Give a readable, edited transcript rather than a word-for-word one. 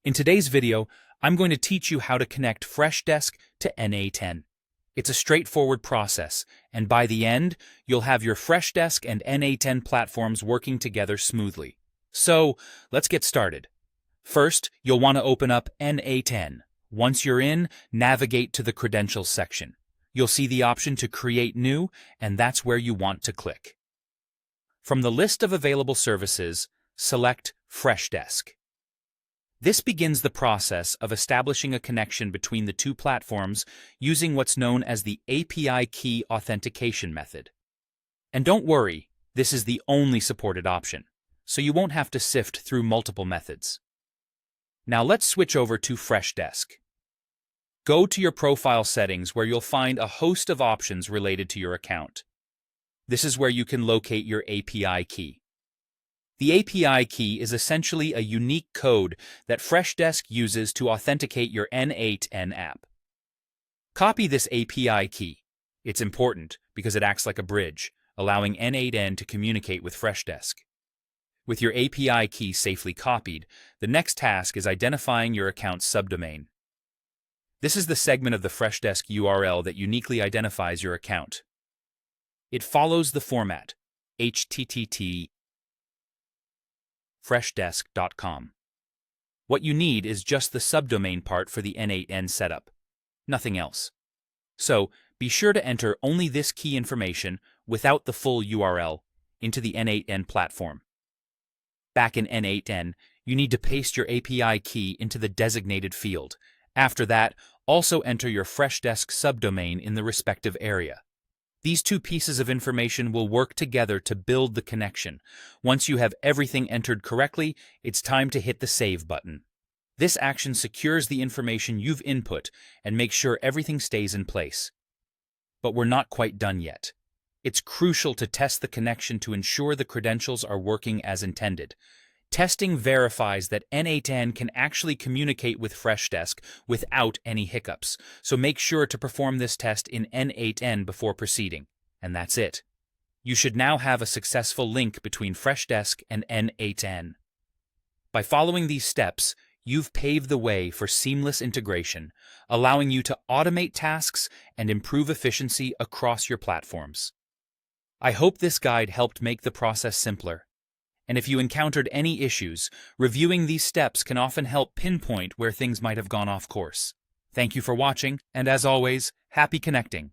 In today's video, I'm going to teach you how to connect Freshdesk to N8N. It's a straightforward process, and by the end, you'll have your Freshdesk and N8N platforms working together smoothly. So, let's get started. First, you'll want to open up N8N. Once you're in, navigate to the Credentials section. You'll see the option to Create New, and that's where you want to click. From the list of available services, select Freshdesk. This begins the process of establishing a connection between the two platforms using what's known as the API key authentication method. And don't worry, this is the only supported option, so you won't have to sift through multiple methods. Now let's switch over to Freshdesk. Go to your profile settings where you'll find a host of options related to your account. This is where you can locate your API key. The API key is essentially a unique code that Freshdesk uses to authenticate your N8N app. Copy this API key. It's important because it acts like a bridge, allowing N8N to communicate with Freshdesk. With your API key safely copied, the next task is identifying your account's subdomain. This is the segment of the Freshdesk URL that uniquely identifies your account. It follows the format, http freshdesk.com. What you need is just the subdomain part for the N8N setup, nothing else. So, be sure to enter only this key information without the full URL into the N8N platform. Back in N8N, you need to paste your API key into the designated field. After that, also enter your Freshdesk subdomain in the respective area. These two pieces of information will work together to build the connection. Once you have everything entered correctly, it's time to hit the Save button. This action secures the information you've input and makes sure everything stays in place. But we're not quite done yet. It's crucial to test the connection to ensure the credentials are working as intended. Testing verifies that N8N can actually communicate with Freshdesk without any hiccups, so make sure to perform this test in N8N before proceeding. And that's it. You should now have a successful link between Freshdesk and N8N. By following these steps, you've paved the way for seamless integration, allowing you to automate tasks and improve efficiency across your platforms. I hope this guide helped make the process simpler. And if you encountered any issues, reviewing these steps can often help pinpoint where things might have gone off course. Thank you for watching, and as always, happy connecting.